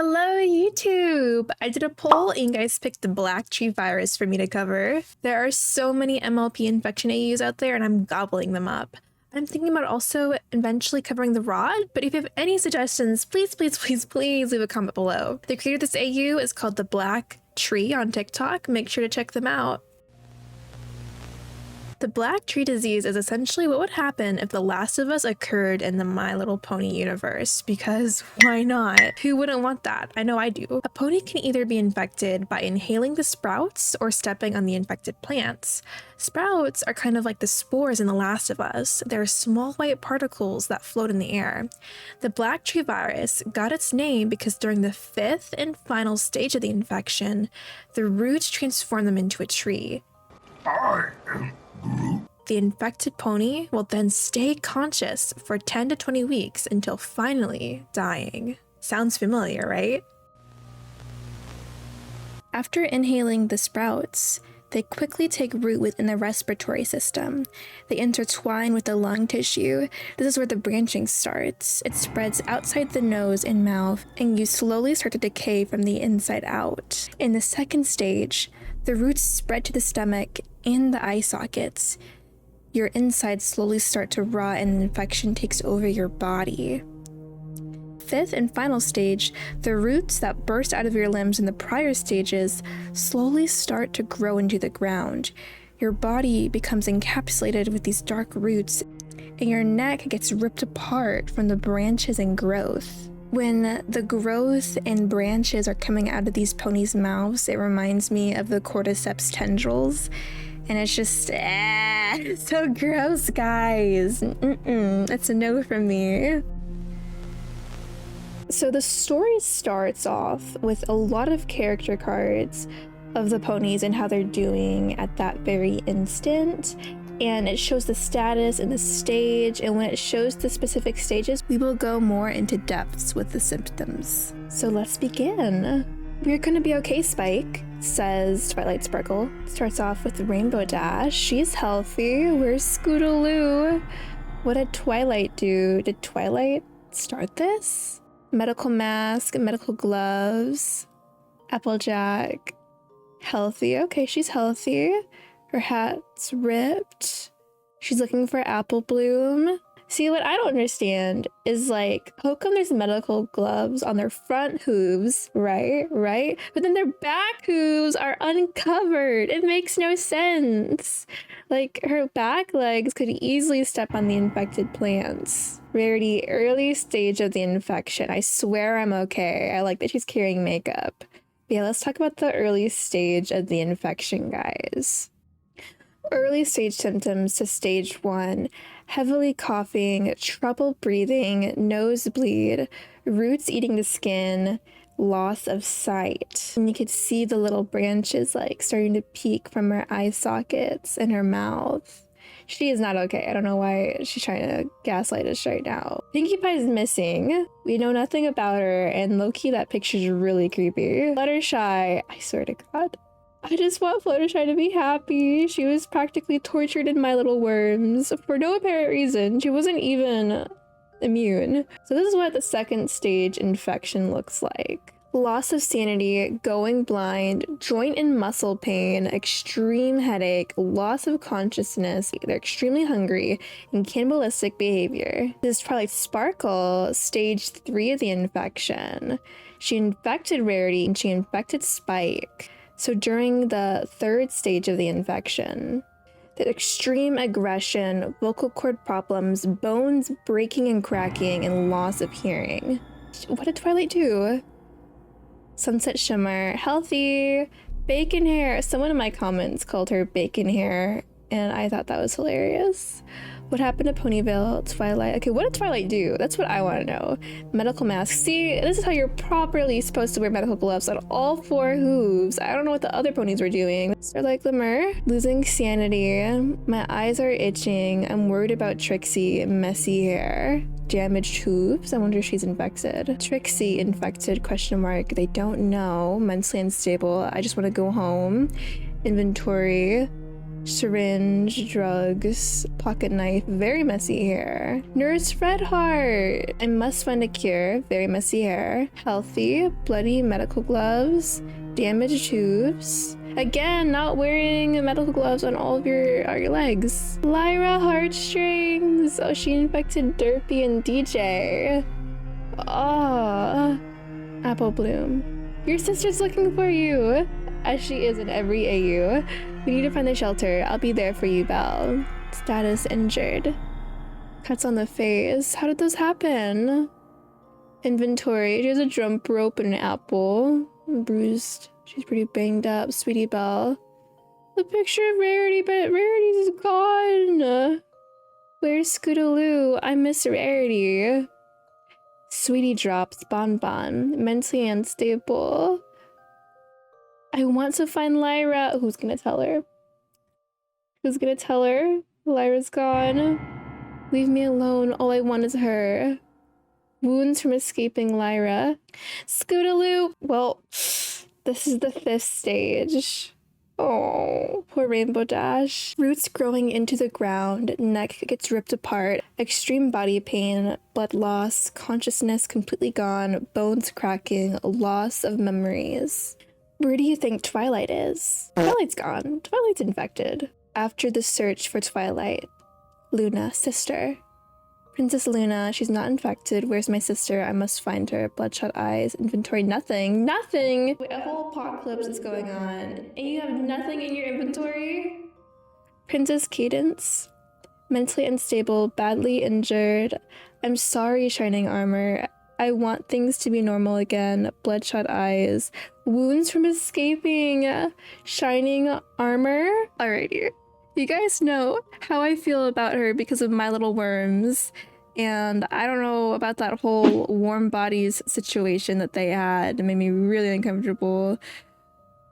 Hello YouTube! I did a poll and you guys picked the black tree virus for me to cover. There are so many MLP infection AUs out there and I'm gobbling them up. I'm thinking about also eventually covering the rod, but if you have any suggestions, please leave a comment below. The creator of this AU is called the Black Tree on TikTok. Make sure to check them out. The black tree disease is essentially what would happen if The Last of Us occurred in the My Little Pony universe, because why not? Who wouldn't want that? I know I do. A pony can either be infected by inhaling the sprouts or stepping on the infected plants. Sprouts are kind of like the spores in The Last of Us. They're small white particles that float in the air. The black tree virus got its name because during the 5th and final stage of the infection, the roots transform them into a tree. The infected pony will then stay conscious for 10 to 20 weeks until finally dying. Sounds familiar, right? After inhaling the sprouts, they quickly take root within the respiratory system. They intertwine with the lung tissue. This is where the branching starts. It spreads outside the nose and mouth, and you slowly start to decay from the inside out. In the second stage, the roots spread to the stomach and the eye sockets. Your insides slowly start to rot and the infection takes over your body. 5th and final stage, the roots that burst out of your limbs in the prior stages slowly start to grow into the ground. Your body becomes encapsulated with these dark roots, and your neck gets ripped apart from the branches and growth. When the growth and branches are coming out of these ponies' mouths, it reminds me of the cordyceps tendrils. And it's just, so gross, guys. It's a no from me. So the story starts off with a lot of character cards of the ponies and how they're doing at that very instant. And it shows the status and the stage, and when it shows the specific stages, we will go more into depths with the symptoms. So let's begin. We're gonna be okay, Spike, says Twilight Sparkle. Starts off with Rainbow Dash. She's healthy. Where's Scootaloo? What did Twilight do? Did Twilight start this? Medical mask, medical gloves. Applejack. Healthy. Okay, she's healthy. Her hat's ripped. She's looking for Apple Bloom. See, what I don't understand is, like, how come there's medical gloves on their front hooves, right? But then their back hooves are uncovered. It makes no sense. Like, her back legs could easily step on the infected plants. Rarity, early stage of the infection. I swear I'm okay. I like that she's carrying makeup. But yeah, let's talk about the early stage of the infection, guys. Early stage symptoms to stage 1, heavily coughing, trouble breathing, nosebleed, roots eating the skin, loss of sight. And you could see the little branches like starting to peek from her eye sockets and her mouth. She is not okay. I don't know why she's trying to gaslight us right now. Pinkie Pie's missing. We know nothing about her, and low-key that picture's really creepy. Fluttershy, I swear to God. I just want Fluttershy to be happy. She was practically tortured in My Little Worms for no apparent reason. She wasn't even immune. So this is what the second stage infection looks like. Loss of sanity, going blind, joint and muscle pain, extreme headache, loss of consciousness, they're extremely hungry, and cannibalistic behavior. This is Twilight Sparkle, stage 3 of the infection. She infected Rarity and she infected Spike. So during the 3rd stage of the infection, the extreme aggression, vocal cord problems, bones breaking and cracking, and loss of hearing. What did Twilight do? Sunset Shimmer, healthy, bacon hair. Someone in my comments called her bacon hair, and I thought that was hilarious. What happened to Ponyville, Twilight? Okay, what did Twilight do? That's what I want to know. Medical mask. See, this is how you're properly supposed to wear medical gloves on all 4 hooves. I don't know what the other ponies were doing. They're like Lemur. Losing sanity. My eyes are itching. I'm worried about Trixie. Messy hair. Damaged hooves. I wonder if she's infected. Trixie infected, question mark. They don't know. Mentally unstable. I just want to go home. Inventory. Syringe, drugs, pocket knife, very messy hair. Nurse Redheart, I must find a cure, very messy hair. Healthy, bloody medical gloves, damaged tubes. Again, not wearing medical gloves on all of your legs. Lyra Heartstrings, oh, she infected Derpy and DJ. Oh, Apple Bloom, your sister's looking for you, as she is in every AU. We need to find the shelter. I'll be there for you, Belle. Status injured. Cuts on the face. How did those happen? Inventory. She has a jump rope and an apple. Bruised. She's pretty banged up. Sweetie Belle. The picture of Rarity, but Rarity's gone. Where's Scootaloo? I miss Rarity. Sweetie drops. Bonbon. Mentally unstable. I want to find Lyra. Who's gonna tell her? Who's gonna tell her? Lyra's gone. Leave me alone. All I want is her. Wounds from escaping Lyra. Scootaloo. Well, this is the 5th stage. Oh, poor Rainbow Dash. Roots growing into the ground. Neck gets ripped apart. Extreme body pain. Blood loss. Consciousness completely gone. Bones cracking. Loss of memories. Where do you think Twilight is? Twilight's gone. Twilight's infected. After the search for Twilight. Luna, sister. Princess Luna, she's not infected. Where's my sister? I must find her. Bloodshot eyes. Inventory, nothing. Nothing! Wait, a whole apocalypse is going on. And you have nothing in your inventory? Princess Cadence. Mentally unstable. Badly injured. I'm sorry, Shining Armor. I want things to be normal again. Bloodshot eyes. Wounds from escaping. Shining Armor. Alrighty. You guys know how I feel about her because of My Little Worms. And I don't know about that whole warm bodies situation that they had. It made me really uncomfortable.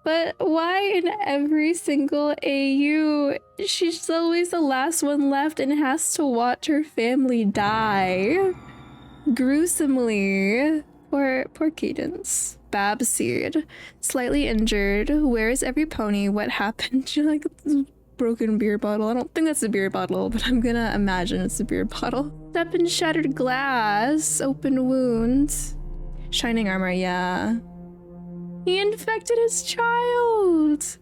But why in every single AU, she's always the last one left and has to watch her family die? Gruesomely. Poor Cadence. Babseed. Slightly injured. Where is every pony? What happened? She like this broken beer bottle. I don't think that's a beer bottle, but I'm gonna imagine it's a beer bottle. Step in shattered glass. Open wounds. Shining Armor, yeah. He infected his child.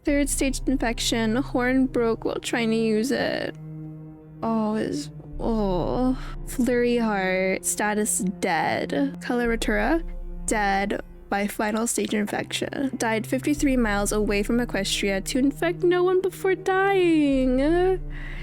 3rd stage infection. Horn broke while trying to use it. Oh, Flurry Heart, status dead. Coloratura, dead by final stage infection. Died 53 miles away from Equestria to infect no one before dying.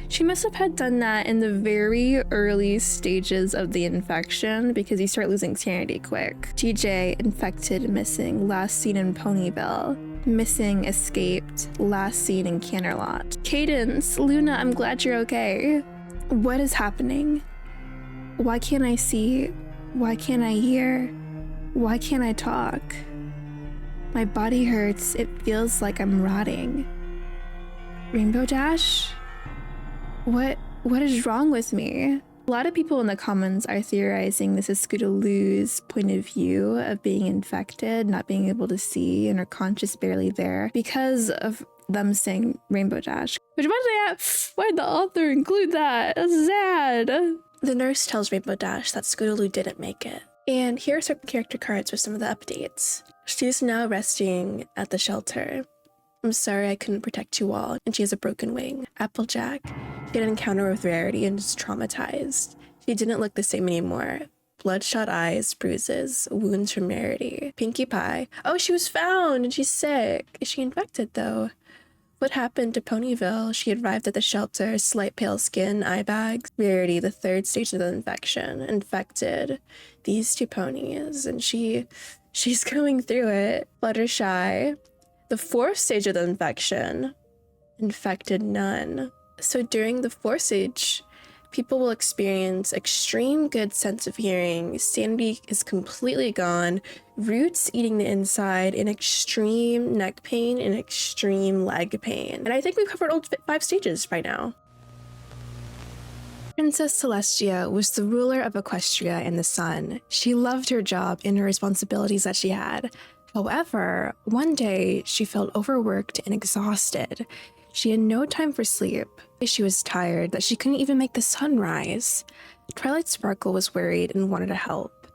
She must have had done that in the very early stages of the infection because you start losing sanity quick. TJ, infected, missing, last seen in Ponyville. Missing, escaped, last seen in Canterlot. Cadence, Luna, I'm glad you're okay. What is happening? Why can't I see? Why can't I hear? Why can't I talk? My body hurts. It feels like I'm rotting. Rainbow Dash? What is wrong with me? A lot of people in the comments are theorizing this is Scootaloo's point of view of being infected, not being able to see, and her conscious barely there because of them saying Rainbow Dash. Which, why'd the author include that? That's sad. The nurse tells Rainbow Dash that Scootaloo didn't make it. And here are some character cards with some of the updates. She's now resting at the shelter. I'm sorry I couldn't protect you all, and she has a broken wing. Applejack, she had an encounter with Rarity and is traumatized. She didn't look the same anymore. Bloodshot eyes, bruises, wounds from Rarity. Pinkie Pie, oh, she was found and she's sick. Is she infected though? What happened to Ponyville? She arrived at the shelter, slight pale skin, eye bags. Rarity, the 3rd stage of the infection, infected these 2 ponies, and she's going through it. Fluttershy, the 4th stage of the infection, infected none. So during the 4th stage, people will experience extreme good sense of hearing, sanity is completely gone, roots eating the inside, and extreme neck pain and extreme leg pain. And I think we've covered all 5 stages by now. Princess Celestia was the ruler of Equestria and the sun. She loved her job and her responsibilities that she had. However, one day she felt overworked and exhausted. She had no time for sleep. She was tired that she couldn't even make the sun rise. Twilight Sparkle was worried and wanted to help.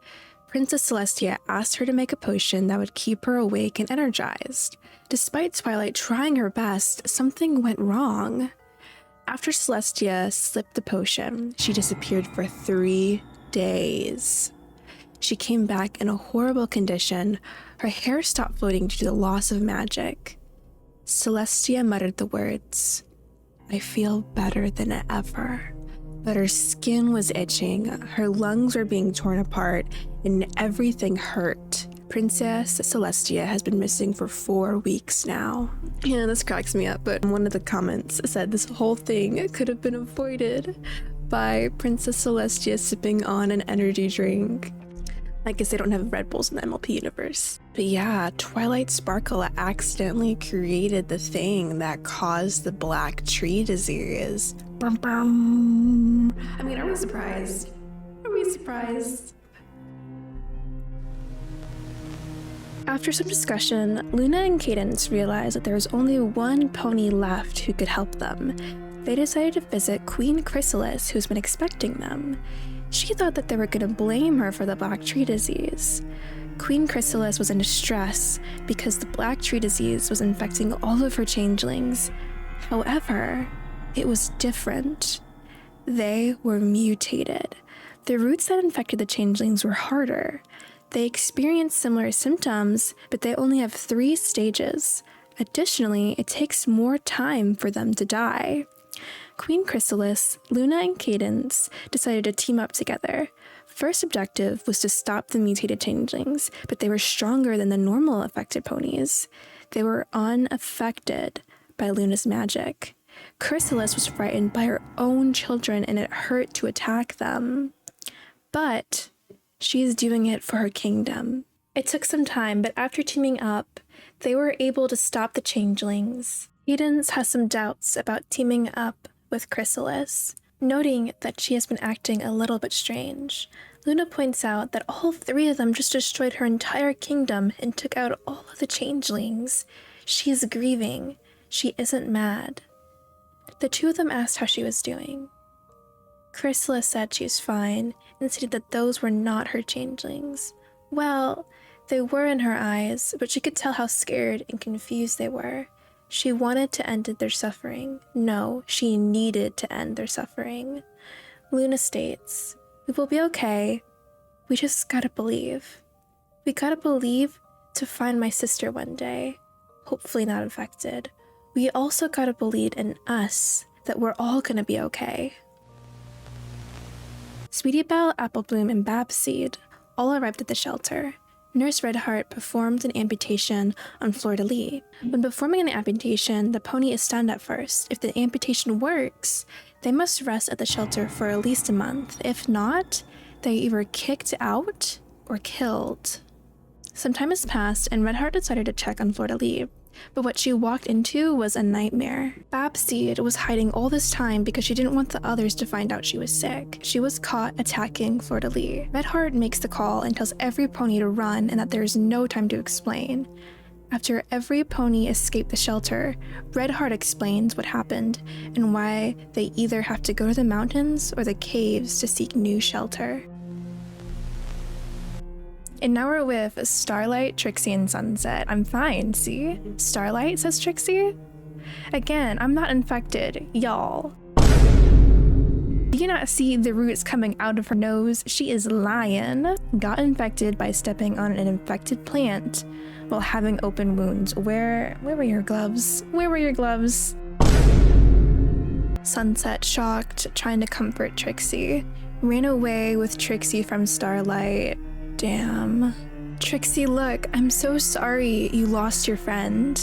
Princess Celestia asked her to make a potion that would keep her awake and energized. Despite Twilight trying her best, something went wrong. After Celestia slipped the potion, she disappeared for 3 days. She came back in a horrible condition. Her hair stopped floating due to the loss of magic. Celestia muttered the words, "I feel better than ever." But her skin was itching, her lungs were being torn apart, and everything hurt. Princess Celestia has been missing for 4 weeks now. Yeah, this cracks me up, but one of the comments said this whole thing could have been avoided by Princess Celestia sipping on an energy drink. I guess they don't have Red Bulls in the MLP universe. But yeah, Twilight Sparkle accidentally created the thing that caused the black tree disease. Bum, bum. I mean, are we surprised? Are we surprised? After some discussion, Luna and Cadence realized that there was only one pony left who could help them. They decided to visit Queen Chrysalis, who's been expecting them. She thought that they were going to blame her for the black tree disease. Queen Chrysalis was in distress because the black tree disease was infecting all of her changelings. However, it was different. They were mutated. The roots that infected the changelings were harder. They experienced similar symptoms, but they only have 3 stages. Additionally, it takes more time for them to die. Queen Chrysalis, Luna, and Cadence decided to team up together. First objective was to stop the mutated changelings, but they were stronger than the normal affected ponies. They were unaffected by Luna's magic. Chrysalis was frightened by her own children and it hurt to attack them. But she is doing it for her kingdom. It took some time, but after teaming up, they were able to stop the changelings. Cadence has some doubts about teaming up with Chrysalis, noting that she has been acting a little bit strange. Luna points out that all 3 of them just destroyed her entire kingdom and took out all of the changelings. She is grieving. She isn't mad. The 2 of them asked how she was doing. Chrysalis said she's fine and stated that those were not her changelings. Well, they were in her eyes, but she could tell how scared and confused they were. She wanted to end their suffering. No, she needed to end their suffering. Luna states, "We will be okay. We just gotta believe. We gotta believe to find my sister one day, hopefully not infected. We also gotta believe in us, that we're all gonna be okay." Sweetie Belle, Apple Bloom, and Babseed all arrived at the shelter. Nurse Redheart performed an amputation on Fleur de Lis. When performing an amputation, the pony is stunned at first. If the amputation works, they must rest at the shelter for at least a month. If not, they're either kicked out or killed. Some time has passed, and Redheart decided to check on Fleur de Lis. But what she walked into was a nightmare. Babseed was hiding all this time because she didn't want the others to find out she was sick. She was caught attacking Fleur de Lis. Redheart makes the call and tells every pony to run and that there is no time to explain. After every pony escaped the shelter, Redheart explains what happened and why they either have to go to the mountains or the caves to seek new shelter. And now we're with Starlight, Trixie, and Sunset. I'm fine, see? Starlight, says Trixie. Again, I'm not infected, y'all. Do you not see the roots coming out of her nose? She is lying. Got infected by stepping on an infected plant while having open wounds. Where were your gloves? Where were your gloves? Sunset, shocked, trying to comfort Trixie. Ran away with Trixie from Starlight. Damn. Trixie, look, I'm so sorry you lost your friend.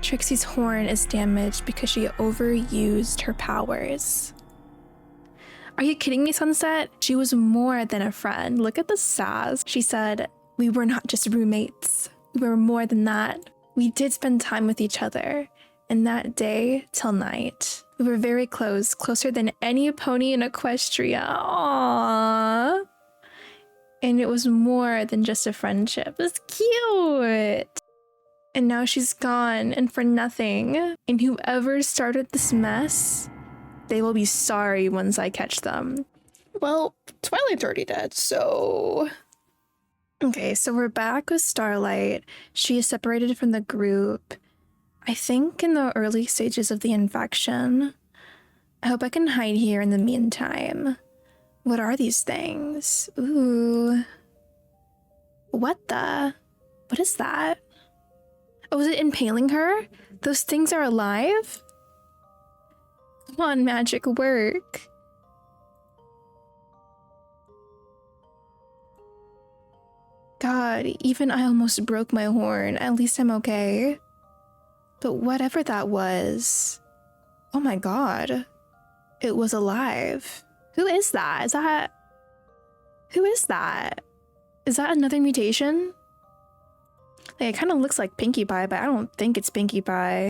Trixie's horn is damaged because she overused her powers. Are you kidding me, Sunset? She was more than a friend. Look at the sass. She said, "We were not just roommates. We were more than that. We did spend time with each other. And that day till night, we were very close, closer than any pony in Equestria." Aww. And it was more than just a friendship. It's cute. And now she's gone and for nothing. And whoever started this mess, they will be sorry once I catch them. Well, Twilight's already dead, so... Okay, so we're back with Starlight. She is separated from the group, I think in the early stages of the infection. I hope I can hide here in the meantime. What are these things? Ooh. What is that? Oh, is it impaling her? Those things are alive? Come on, magic, work. God, even I almost broke my horn. At least I'm okay. But whatever that was... Oh my god. It was alive. Who is that? Who is that? Is that another mutation? Like, it kind of looks like Pinkie Pie, but I don't think it's Pinkie Pie.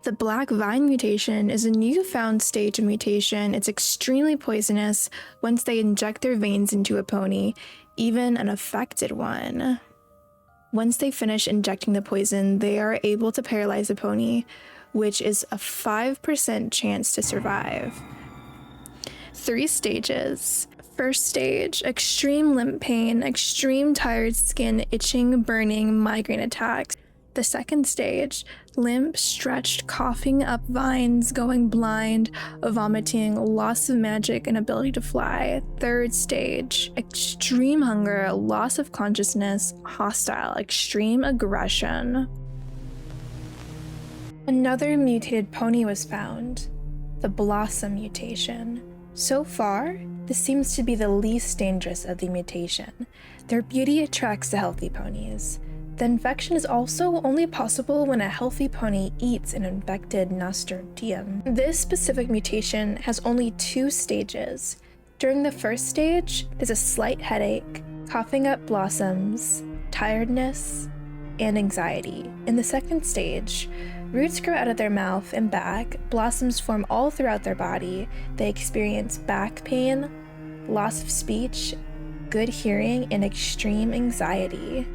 The Black Vine mutation is a newfound stage of mutation. It's extremely poisonous once they inject their veins into a pony, even an affected one. Once they finish injecting the poison, they are able to paralyze the pony, which is a 5% chance to survive. 3 stages. First stage, extreme limp pain, extreme tired skin, itching, burning, migraine attacks. The second stage, limp, stretched, coughing up vines, going blind, vomiting, loss of magic and ability to fly. Third stage, extreme hunger, loss of consciousness, hostile, extreme aggression. Another mutated pony was found, the Blossom mutation. So far, this seems to be the least dangerous of the mutation. Their beauty attracts the healthy ponies. The infection is also only possible when a healthy pony eats an infected Nasturtium. This specific mutation has only 2 stages. During the first stage, there's a slight headache, coughing up blossoms, tiredness, and anxiety. In the second stage, roots grow out of their mouth and back, blossoms form all throughout their body, they experience back pain, loss of speech, good hearing, and extreme anxiety.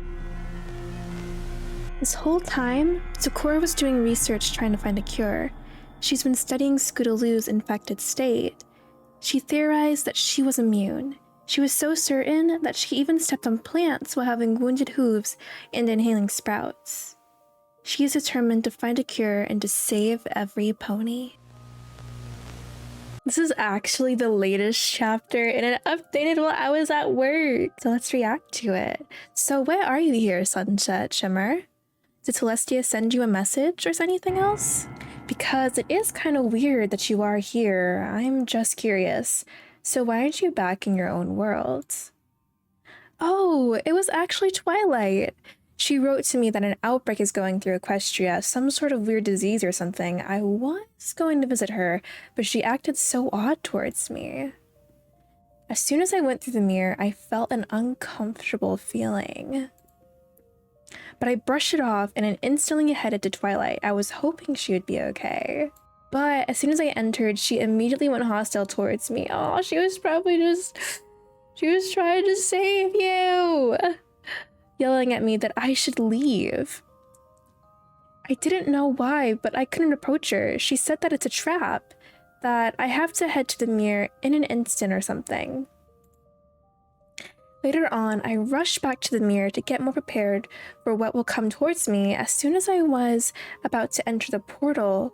This whole time, Sakura was doing research trying to find a cure. She's been studying Scootaloo's infected state. She theorized that she was immune. She was so certain that she even stepped on plants while having wounded hooves and inhaling sprouts. She is determined to find a cure and to save every pony. This is actually the latest chapter and it updated while I was at work. So let's react to it. So why are you here, Sunset Shimmer? Did Celestia send you a message or anything else? Because it is kind of weird that you are here. I'm just curious. So why aren't you back in your own world? Oh, it was actually Twilight. She wrote to me that an outbreak is going through Equestria, some sort of weird disease or something. I was going to visit her, but she acted so odd towards me. As soon as I went through the mirror, I felt an uncomfortable feeling. But I brushed it off and instantly headed to Twilight. I was hoping she would be okay. But as soon as I entered, she immediately went hostile towards me. Oh, she was trying to save you. Yelling at me that I should leave. I didn't know why, but I couldn't approach her. She said that it's a trap, that I have to head to the mirror in an instant or something. Later on, I rushed back to the mirror to get more prepared for what will come towards me. As soon as I was about to enter the portal,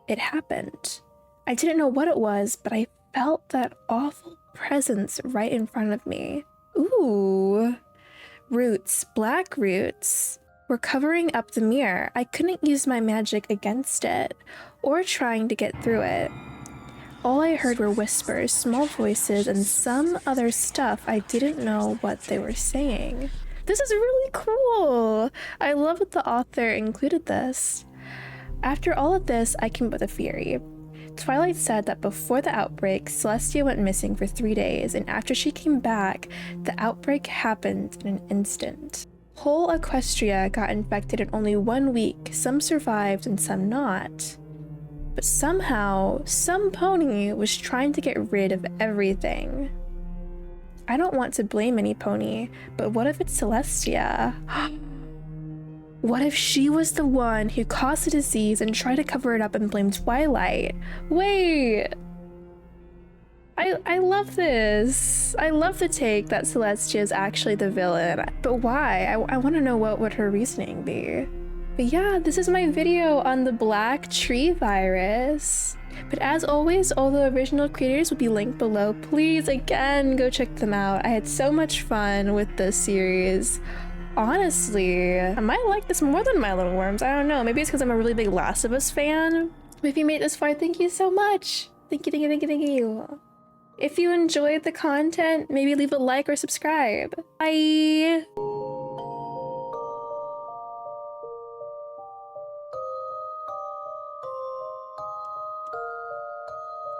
it happened. I didn't know what it was, but I felt that awful presence right in front of me. Ooh. Roots, black roots, were covering up the mirror. I couldn't use my magic against it, or trying to get through it. All I heard were whispers, small voices, and some other stuff. I didn't know what they were saying. This is really cool! I love that the author included this. After all of this, I came up with a theory. Twilight said that before the outbreak, Celestia went missing for 3 days, and after she came back, the outbreak happened in an instant. Whole Equestria got infected in only 1 week. Some survived and some not. But somehow, some pony was trying to get rid of everything. I don't want to blame any pony, but what if it's Celestia? What if she was the one who caused the disease and tried to cover it up and blame Twilight? Wait! I love this. I love the take that Celestia is actually the villain. But why? I want to know what would her reasoning be. But yeah, this is my video on the Black Tree virus. But as always, all the original creators will be linked below. Please, again, go check them out. I had so much fun with this series. Honestly, I might like this more than My Little Worms. I don't know. Maybe it's because I'm a really big Last of Us fan. If you made it this far, thank you so much. Thank you, thank you, thank you, thank you. If you enjoyed the content, maybe leave a like or subscribe. Bye!